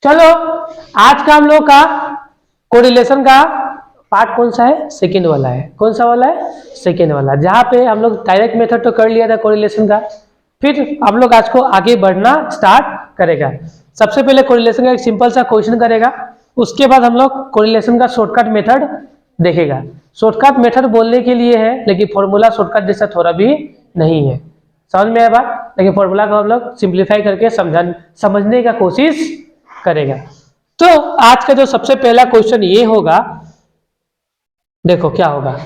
चलो आज का हम लोग का कोरिलेशन का पार्ट कौन सा है? सेकेंड वाला है। कौन सा वाला है? सेकेंड वाला, जहाँ पे हम लोग डायरेक्ट मेथड तो कर लिया था कोरिलेशन का। फिर हम लोग आज को आगे बढ़ना स्टार्ट करेगा। सबसे पहले कोरिलेशन का एक सिंपल सा क्वेश्चन करेगा, उसके बाद हम लोग कोरिलेशन का शॉर्टकट मेथड देखेगा। शॉर्टकट मेथड बोलने के लिए है, लेकिन फॉर्मूला शॉर्टकट जैसा थोड़ा भी नहीं है। समझ में आया बात? लेकिन फॉर्मूला को हम लोग सिंप्लीफाई करके समझने का कोशिश करेगा। तो आज का जो सबसे पहला क्वेश्चन ये होगा, देखो क्या होगा,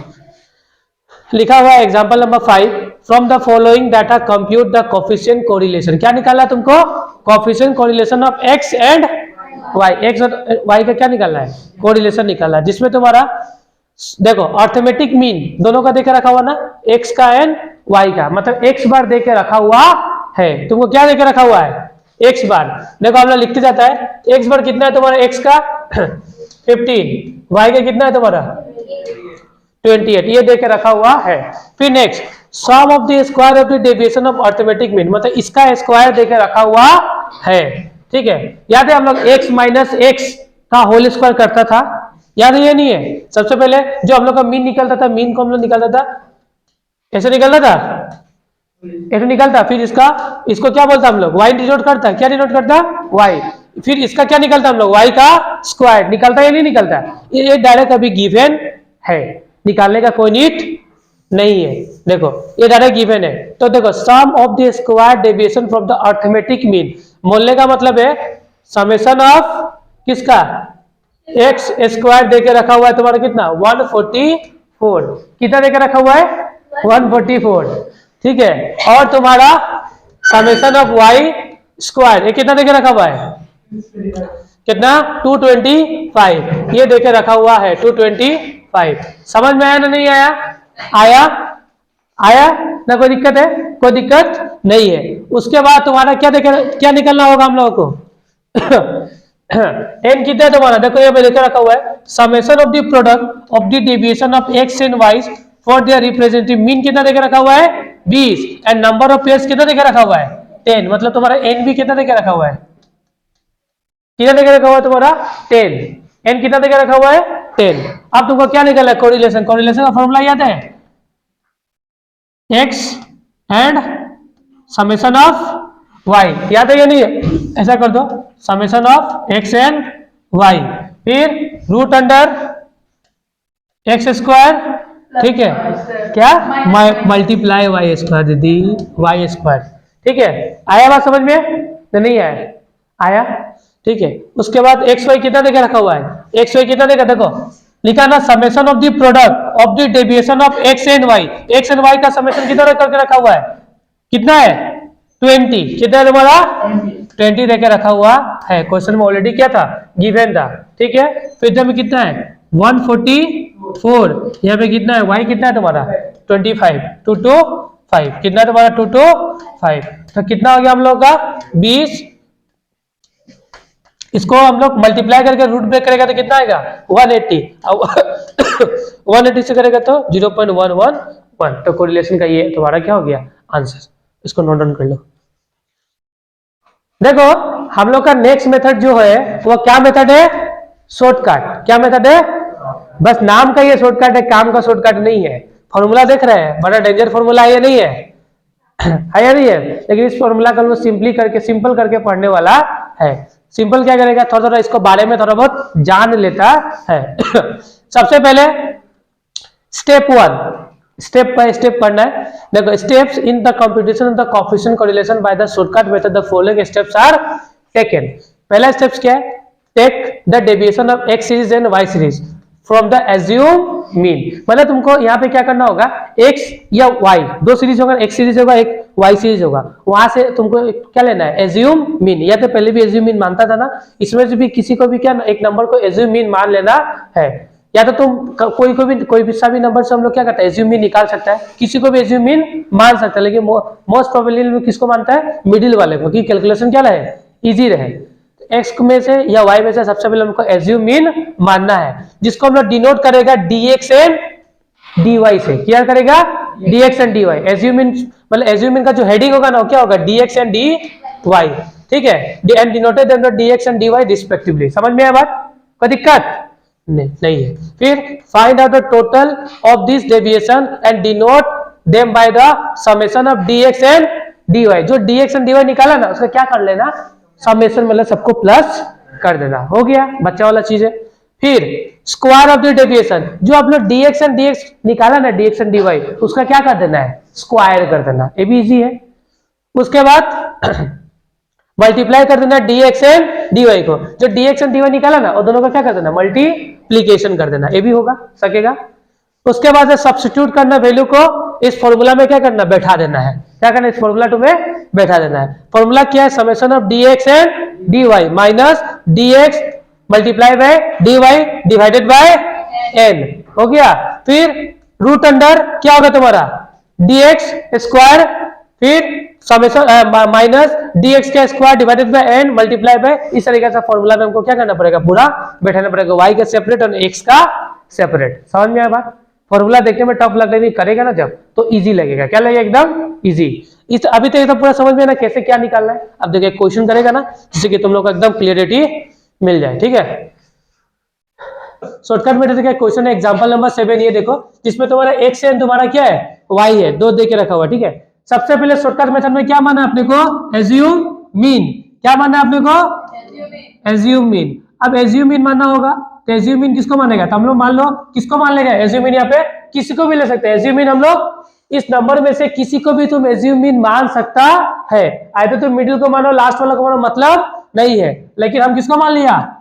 लिखा हुआ है example number 5, from the following data compute the coefficient correlation. क्या निकाला तुमको? Coefficient correlation of x and y. X और वाई का क्या निकालना है? कोरिलेशन निकालना है, जिसमें तुम्हारा देखो अर्थमेटिक मीन दोनों का देके रखा हुआ ना, एक्स का एंड वाई का, मतलब एक्स बार देके रखा हुआ है। तुमको क्या देके रखा हुआ है? एक्स बार। देखो हम लोग लिखते जाता है, एक्स बार कितना है तुम्हारा? एक्स का 15, वाई का कितना है तुम्हारा? 28, ये देके रखा हुआ है। फिर next, sum of the square of the deviation of arithmetic mean, मतलब इसका स्क्वायर देके रखा हुआ है। ठीक है, याद है हम लोग एक्स माइनस एक्स का होल स्क्वायर करता था, याद है? ये नहीं है? सबसे पहले जो हम लोग का मीन निकलता था, मीन को हम लोग निकालता था, ऐसे निकलता था, ऐसे निकलता। फिर इसको क्या बोलता हम लोग? वाई डिनोट करता। क्या डिनोट करता? वाई। फिर इसका क्या निकलता हम लोग? वाई का स्क्वायर। निकलता या नहीं निकलता? ये डायरेक्ट अभी गिवन है, निकालने का कोई नीड नहीं है। देखो ये डायरेक्ट गिवन है। तो देखो sum of the square deviation from the arithmetic mean, बोलने का मतलब है समेशन ऑफ किसका? एक्स स्क्वायर देके रखा हुआ है तुम्हारा कितना? 144। कितना देके रखा हुआ है? 144। ठीक है, और तुम्हारा समेशन ऑफ वाई स्क्वायर ये कितना देके रखा हुआ है? कितना? 225। ये देके रखा हुआ है 225। समझ में आया ना? नहीं आया? आया? आया ना? कोई दिक्कत है? कोई दिक्कत नहीं है। उसके बाद तुम्हारा क्या निकलना होगा हम लोगों को? एन कितना है तुम्हारा? देखो ये लिखा रखा हुआ है, summation of the product of the deviation of x and y for their representative mean कितना देके रखा हुआ है? 20, एंड नंबर ऑफ पेयर्स कितना देके रखा हुआ है? 10। मतलब तुम्हारा एन भी कितना देके रखा हुआ है? कितना देके रखा हुआ है तुम्हारा? 10। एन कितना देके रखा हुआ है? 10। अब तुमको क्या निकला है? कोरिलेशन। कोरिलेशन का फॉर्मूला याद है? X and summation of y, याद है या नहीं है? ऐसा कर दो, summation of x and y, फिर रूट अंडर एक्स स्क्वायर। ठीक है, क्या? मल्टीप्लाई वाई स्क्वायर दीदी, वाई स्क्वायर। ठीक है, आया बात समझ में? नहीं आया? आया? ठीक है, उसके बाद एक्स वाई कितना देके रखा हुआ है? एक्स वाई कितना देगा? देखो लिखा ना, summation of the product of the deviation of x and y. X and y का समेशन कितना करके रखा हुआ है? कितना है? 20। कितना है तुम्हारा? 20 देके रखा हुआ है। क्वेश्चन में ऑलरेडी क्या था? गिवन था। ठीक है, फिर इधर में कितना है? 144। यहाँ पे कितना है? वाई कितना है तुम्हारा? 25। 225 कितना है तुम्हारा? 225। तो कितना हो गया हम लोग का? 20। इसको हम लोग मल्टीप्लाई करके रूट ब्रेक करेगा तो कितना आएगा? 180। 180 से करेगा तो 0.111। तो कोरिलेशन का ये तुम्हारा क्या हो गया? आंसर। इसको नोट डाउन कर लो। देखो हम लोग का नेक्स्ट मेथड जो है वो क्या मेथड है? शॉर्टकट। क्या मेथड है? बस नाम का ये शॉर्टकट है, काम का शॉर्टकट नहीं है। फॉर्मूला देख रहे हैं, बड़ा डेंजर फॉर्मूला है या नहीं है? है या नहीं है? लेकिन इस फॉर्मूला का सिंपल करके पढ़ने वाला है। सिंपल क्या करेगा? थोड़ा थोड़ा इसको बारे में थोड़ा बहुत जान लेता है। सबसे पहले स्टेप 1, स्टेप बाय स्टेप पढ़ना है। देखो steps in the computation of the coefficient correlation by the shortcut method the following steps are taken. पहला स्टेप्स क्या है? Take the deviation of x series and y series from the assume mean. मतलब तुमको यहाँ पे क्या करना होगा? एक्स या वाई दो सीरीज होगा, एक सीरीज होगा, एक वाई सीरीज होगा, वहां से तुमको क्या लेना है? Assume mean. या तो पहले भी एज्यूम मीन मानता था ना, इसमें से भी किसी को भी क्या एक नंबर को एज्यूम मीन मान लेना है। या तो तुम कोई भी सा भी नंबर से हम लोग क्या करते हैं? एज्यूम मीन निकाल सकता है, किसी को भी एज्यूम मीन मान सकता है, लेकिन मोस्ट प्रोबेबली में किसको मानता है? मिडिल वाले को, कि कैलकुलेशन क्या रहे? इजी रहे। एक्स में से या वाई में से सबसे पहले हमको एज्यूम मीन मानना है, जिसको हम लोग डिनोट करेगा dx एंड dy से। क्या करेगा? dx and dy। Assume mean मतलब एज्यूम मीन का जो हेडिंग होगा ना क्या होगा? dx and dy। ठीक है, and denoted under dx and dy respectively. समझ में आया बात? कोई दिक्कत नहीं है। फिर find out the total of this deviation and denote them by the summation of dx and dy। जो dx एंड dy निकाला ना उसका क्या कर लेना, समेशन मतलब सबको प्लस कर देना। हो गया बच्चा वाला चीज है। फिर स्क्वायर ऑफ द डेविएशन, जो आप लोग dx एंड dx निकाला ना, dx एंड dy, उसका क्या कर देना है, स्क्वायर कर देना। ये भी इजी है। उसके बाद मल्टीप्लाई कर देना dx एंड dy को, जो dx एंड dy निकाला ना वो दोनों का क्या कर देना, मल्टीप्लीकेशन कर देना। ये भी होगा सकेगा। उसके बाद सब्स्टिट्यूट करना वैल्यू को इस फॉर्मूला में क्या करना, बैठा देना है। क्या करना, इस फॉर्मूला 2 में बैठा देना है। फॉर्मूला क्या है, summation of dx and dy minus dx multiply by dy divided by n। हो गया। फिर रूट अंडर क्या होगा तुम्हारा, dx स्क्वायर, फिर समेशन माइनस dx का square divided by n multiply by, इस तरीके से फॉर्मूला में हमको क्या करना पड़ेगा, पूरा बैठाना पड़ेगा, y का सेपरेट और x का सेपरेट। समझ में आया बात? फॉर्मूला देखने में टफ लगता है, करेगा ना जब तो इजी लगेगा। क्या लगेगा, एकदम इजी। इस अभी तक तो पूरा समझ में ना कैसे क्या निकालना है। अब देखिए क्वेश्चन करेगा ना, जिससे कि तुम लोग को एकदम क्लियरिटी मिल जाए। ठीक है, शॉर्टकट में देखिए क्वेश्चन है एग्जांपल नंबर 7, ये देखो, जिसमें तुम्हारा x एंड तुम्हारा क्या है, y है, दो दे के रखा हुआ। ठीक है, सबसे पहले शॉर्टकट मेथड में क्या माना अपने को, एज्यूम मीन। क्या माना अपने को, एज्यूम मीन। अब एज्यूम मीन मानना होगा, तो एज्यूम मीन किसको मानेगा, तो हम लोग मान लो किसको मान लेगा एज्यूम मीन, यहाँ पे किसी को भी ले सकते हैं एज्यूम मीन। हम लोग इस नंबर में से किसी को भी तुम एज्यूम मीन मान सकता है। आए तो तुम मिडिल को मानो, लास्ट वाला को मानो, मतलब नहीं है। लेकिन हम किसको मान लिया,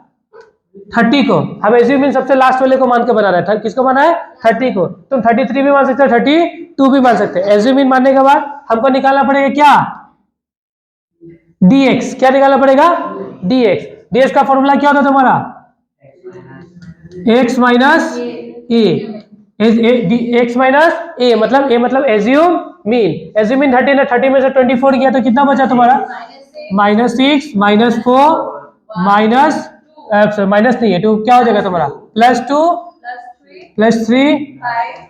30 को। हम एज्यूम मीन सबसे लास्ट वाले को मान के बना रहे हैं। किसको माना है, 30 को। तुम 33 भी मान सकते हो, 32 भी मान सकते हो। एज्यूम मीन मानने के बाद हमको निकालना पड़ेगा क्या, dx। क्या निकालना पड़ेगा, dx। dx का फॉर्मूला क्या होता है तुम्हारा, x माइनस ए, x माइनस ए, मतलब a मतलब एज्यूम मीन। एज्यूम मीन 30 ना, 30 में से 24 गया तो कितना बचा तुम्हारा, -6 -4 माइनस माइनस नहीं है 2, क्या हो जाएगा तुम्हारा, +2 +3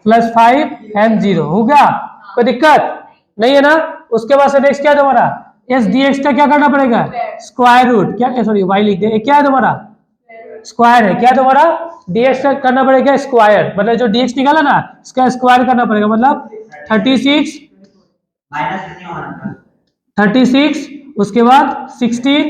+5 एंड 0। हो गया, कोई दिक्कत नहीं है ना। उसके बाद से नेक्स्ट क्या है तुम्हारा, एस dx का क्या करना पड़ेगा, स्क्वायर रूट, क्या सॉरी y लिख दे, क्या है तुम्हारा, स्क्वायर है। क्या तुम्हारा, dx का करना पड़ेगा स्क्वायर, मतलब जो dx निकाला ना इसका स्क्वायर करना पड़ेगा, मतलब 36 उसके बाद 16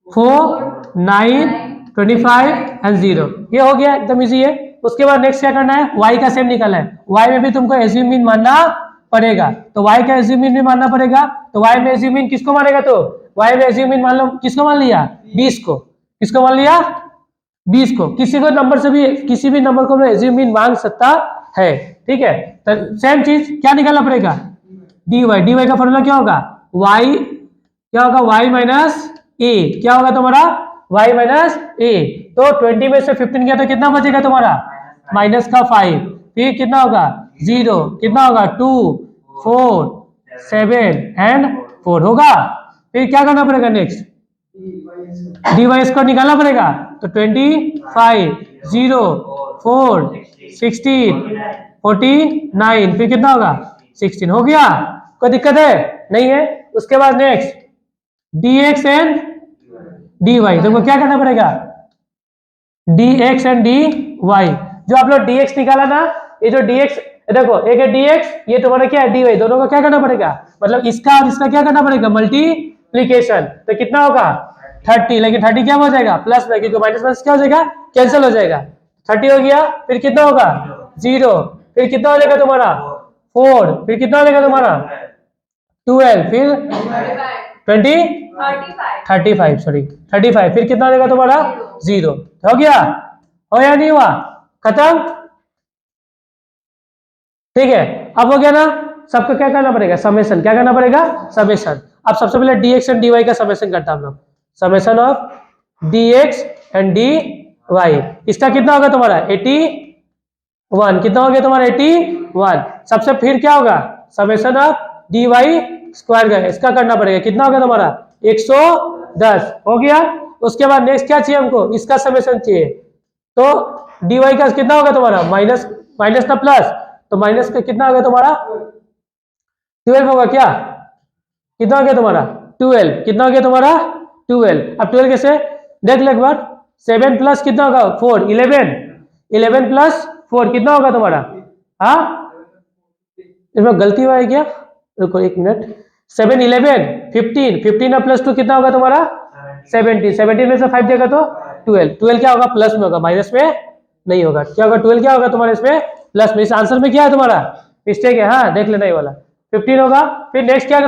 4 9 25 एंड 0। ये हो गया, एकदम इजी है। उसके बाद नेक्स्ट क्या करना है, y का सेम निकालना है। y में भी तुमको एज्यूम मीन मानना पड़ेगा, तो y का एज्यूम मीन भी मानना पड़ेगा। तो y में एज्यूम मीन किसको मानेगा, तो y में एज्यूम मीन मान लो किसको मान लिया, 20 को। किसको मान लिया, 20 को। किसी को नंबर से भी, किसी भी नंबर को एज्यूम मीन मांग सकता है। ठीक है, तो सेम चीज क्या निकालना पड़ेगा, dy का फॉर्मूला क्या होगा, y क्या होगा, y माइनस ए। क्या होगा तुम्हारा, y माइनस ए। तो 20 में से 15 गया तो कितना बचेगा तुम्हारा, माइनस का 5, फिर कितना होगा 0, कितना होगा 2 4 7 एंड 4 होगा। फिर क्या करना पड़ेगा नेक्स्ट, dy इसको निकालना पड़ेगा, तो 25 0 4 16 49, फिर कितना होगा 16। हो गया, कोई दिक्कत है नहीं है। उसके बाद नेक्स्ट dx एंड dy, देखो क्या करना पड़ेगा, dx एंड dy। जो आप लोग dx निकाला ना, ये जो dx देखो, एक है dx, ये तुम्हारा क्या है dy, दोनों को क्या करना पड़ेगा, मतलब इसका और इसका क्या करना पड़ेगा, मल्टीप्लीकेशन। तो कितना होगा 30, लेकिन 30 क्या हो जाएगा, प्लस में, क्योंकि माइनस माइनस क्या हो जाएगा, कैंसिल हो जाएगा। 30 हो गया, फिर कितना होगा 0, फिर कितना हो जाएगा तुम्हारा 4, फिर कितना हो जाएगा तुम्हारा 12, फिर 35 सॉरी 35, फिर कितना हो जाएगा तुम्हारा 0। हो गया, हो या नहीं हुआ, खत्म। ठीक है, अब हो गया ना। सबको क्या करना पड़ेगा, समेशन। क्या करना पड़ेगा, समेशन। अब सबसे पहले dx एंड dy का समेशन करता हम लोग, summation of dx and dy। इसका कितना होगा तुम्हारा 81, कितना हो गया तुम्हारा 81। सबसे फिर क्या होगा, समेशन ऑफ dy स्क्वायर का, इसका करना पड़ेगा, कितना होगा तुम्हारा 110। हो गया। उसके बाद नेक्स्ट क्या चाहिए हमको, इसका समेशन चाहिए। तो dy का कितना होगा तुम्हारा, माइनस माइनस ना प्लस, तो माइनस का कितना होगा तुम्हारा 12 होगा। क्या कितना हो गया तुम्हारा 12 कितना हो गया तुम्हारा 12। अब 12 कैसे देख लो एक बार, 7 प्लस कितना होगा 4 11, 11 प्लस 4 कितना होगा तुम्हारा, हाँ इसमें गलती हुआ है क्या, रुको एक मिनट, 7 11 15, 15 प्लस 2 कितना होगा तुम्हारा 17, 17 में से 5 देगा तो 12, 12 क्या होगा प्लस में होगा माइनस में नहीं होगा, क्या होगा 12 क्या होगा तुम्हारे इसमें प्लस में, इस आंसर में क्या है तुम्हारा मिस्टेक है, हाँ देख लेना ये वाला 15 होगा। फिर नेक्स्ट क्या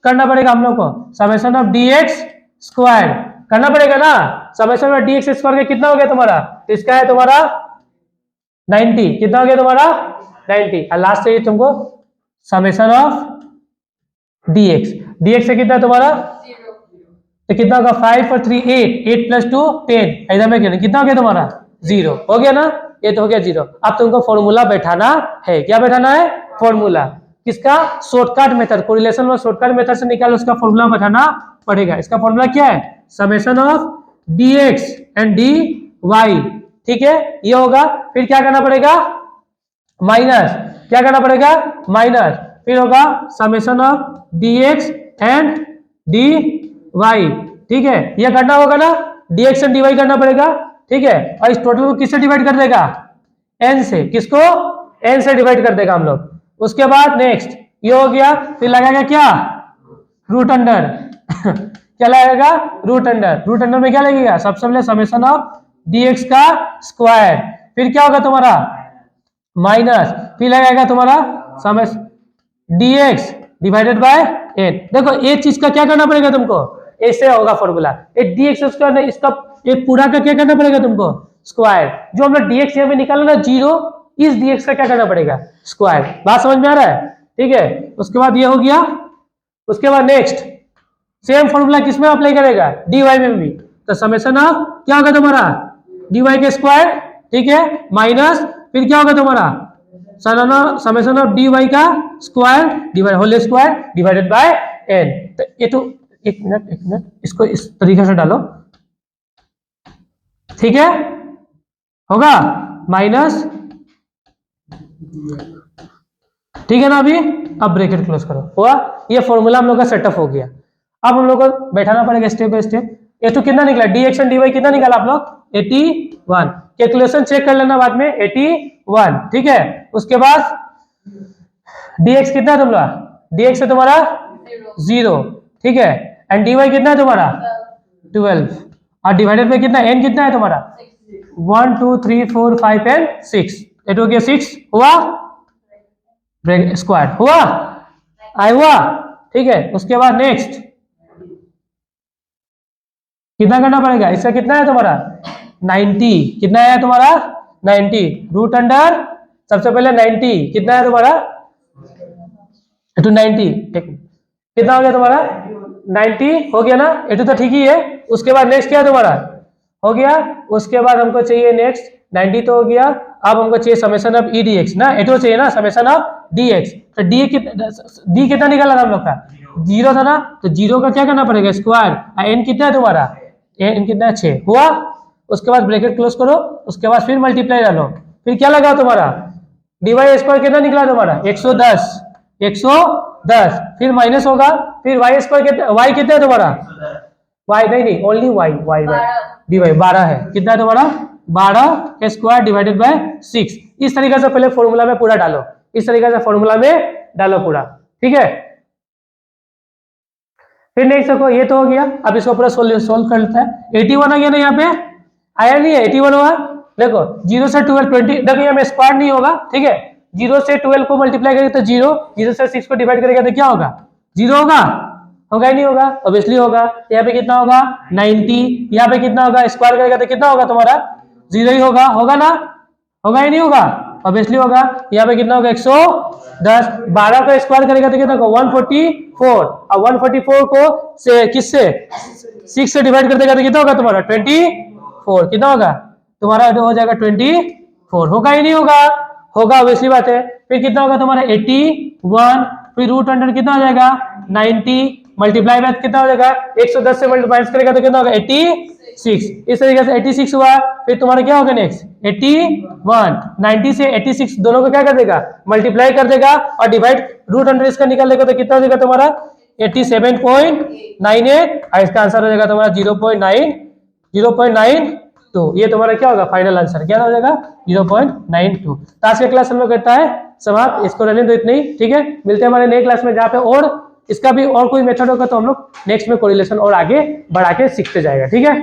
करना पड़ेगा हम लोग को, समेशन ऑफ dx स्क्वायर करना पड़ेगा ना, समेशन ऑफ dx स्क्वायर का कितना हो गया तुम्हारा, तो इसका है तुम्हारा 90, कितना हो गया तुम्हारा 90, और लास्ट चाहिए तुमको समेशन ऑफ dx, dx से कितना तुम्हारा तो कितना होगा 5 और 3 8, 8 प्लस 2 10, इधर में कितना हो गया तुम्हारा 0 हो गया ना, ये तो हो गया 0। अब तुमको फॉर्मूला बैठाना है, क्या बैठाना है फॉर्मूला किसका, शॉर्टकट मेथड, कोरिलेशन में शॉर्टकट मेथड से निकाल उसका फॉर्मूला बैठाना पड़ेगा। इसका फॉर्मूला क्या है, summation of dx and dy, ठीक है ये होगा। फिर क्या करना पड़ेगा माइनस, क्या करना पड़ेगा माइनस, फिर होगा summation of dx and dy, ठीक है ये करना होगा ना, dx एंड dy करना पड़ेगा, ठीक है। और इस टोटल को किससे डिवाइड कर देगा n से, किसको n से डिवाइड कर देगा हम लोग। उसके बाद नेक्स्ट ये हो गया, फिर लगाएगा क्या रूट अंडर क्या लगेगा रूट अंडर, रूट अंडर में क्या लगेगा सबसे पहले समेशन ऑफ dx का स्क्वायर, फिर क्या होगा तुम्हारा माइनस, फिर लगेगा तुम्हारा summation dx divided by n। देखो एक चीज का क्या करना पड़ेगा तुमको, ऐसे होगा फॉर्मूला, एक dx स्क्वायर इसका एक पूरा का क्या करना पड़ेगा तुमको स्क्वायर, जो हम लोग dx यहाँ पे निकाला ना 0, इस dx का क्या करना पड़ेगा स्क्वायर, बात समझ में आ रहा है, ठीक है। उसके बाद ये हो गया, उसके बाद नेक्स्ट सेम फॉर्मूला किस में अप्लाई करेगा dy में भी, तो समेशन ऑफ क्या होगा तुम्हारा dy के स्क्वायर, ठीक है माइनस फिर क्या होगा तुम्हारा समेशन ऑफ dy का square divide whole square divided by n। तो ये तो एक मिनट इसको इस तरीके से डालो, ठीक है होगा माइनस, ठीक है ना। अभी अब ब्रैकेट क्लोज करो, हुआ ये फॉर्मूला हम लोग का सेटअप हो गया। अब हम लोग को बैठाना पड़ेगा स्टेप बाय स्टेप। ये तो कितना निकला dx एंड dy कितना निकाला आप लोग 81, कैलकुलेशन चेक कर लेना बाद में 81, ठीक है। उसके बाद dx कितना है तुम्हारा, dx है तुम्हारा 0, ठीक है, एंड dy कितना है तुम्हारा 12, और डिवाइडेड में कितना n कितना है तुम्हारा 1 2 3 4 5 एंड 6, ये हो गया 6 हुआ स्क्वायर हुआ आई हुआ, ठीक है। उसके बाद नेक्स्ट कितना करना पड़ेगा, इसका कितना है तुम्हारा 90, कितना है तुम्हारा 90, रूट अंडर सबसे पहले 90 कितना है तुम्हारा तो 90, कितना हो गया तुम्हारा 90 हो गया ना, ये तो ठीक ही है। उसके बाद नेक्स्ट क्या है तुम्हारा हो गया, उसके बाद हमको चाहिए नेक्स्ट 90 तो हो गया, अब हमको चाहिए समेशन ऑफ e dx ना, ये तो चाहिए ना समेशन ऑफ dx, तो d कितना निकाला था हम लोग का 0 था ना, तो 0 का क्या करना पड़ेगा स्क्वायर, n कितना है तुम्हारा n कितना 6 हुआ। उसके बाद ब्रैकेट क्लोज करो, उसके बाद फिर मल्टीप्लाई डालो, फिर क्या लगा तुम्हारा dy स्क्वायर कितना निकला तुम्हारा 110, फिर माइनस होगा, फिर y स्क्वायर कितना y कितना है तुम्हारा y नहीं ओनली y dy 12 है, कितना है तुम्हारा 12 का स्क्वायर डिवाइडेड बाय 6। इस तरीके से पहले फॉर्मूला में पूरा डालो, इस तरीके से फॉर्मूला में डालो पूरा, ठीक है। फिर नेक्स्ट देखो ये तो हो गया, अब इसको पूरा सोल्व कर लेता है। 81 आ गया ना, यहाँ पे आया नहीं है 81 हुआ, देखो 0 से 12 20, देखो यहाँ में स्क्वायर नहीं होगा, ठीक है। 0 से 12 को मल्टीप्लाई करेंगे तो 0, 0 से 6 को डिवाइड करेंगे तो क्या होगा 0 होगा, होगा ही नहीं होगा, ऑब्वियसली होगा। यहाँ पे कितना होगा 90, यहाँ पे कितना होगा स्क्वायर करेगा तो कितना होगा तुम्हारा 0 ही होगा, होगा ना, होगा ही नहीं होगा, ऑब्वियसली होगा। यहाँ पे कितना होगा 110, 12 का स्क्वायर करेगा तो कितना होगा 144, और 144 को से किससे 6 से डिवाइड कर देगा तो कितना होगा तुम्हारा 24, कितना होगा तुम्हारा हो जाएगा 24, होगा ही नहीं होगा, होगा ऑब्वियसली बात है। फिर कितना होगा तुम्हारा 81, फिर रूट अंडर कितना हो जाएगा 90, मल्टीप्लाई में कितना हो जाएगा 110 से मल्टीप्लाई करेगा तो कितना होगा 86, इस तरीके से 86 हुआ। फिर तुम्हारा क्या होगा नेक्स्ट 81, 90 से 86 दोनों को क्या कर देगा मल्टीप्लाई कर देगा और डिवाइड रूट अंडर इसका निकाल देगा तो कितना हो जाएगा तुम्हारा 87.98 और इसका आंसर हो जाएगा तुम्हारा 0.92। ये तुम्हारा क्या होगा फाइनल आंसर, क्या हो जाएगा 0.92। तो आज के क्लास हम लोग करता है समाप्त, इसको रहने दो इतनी, ठीक है। मिलते हैं हमारे नए क्लास में जहाँ पे और इसका भी और कोई मेथड होगा तो हम लोग नेक्स्ट में कोरिलेशन और आगे बढ़ा के सीखते जाएगा, ठीक है।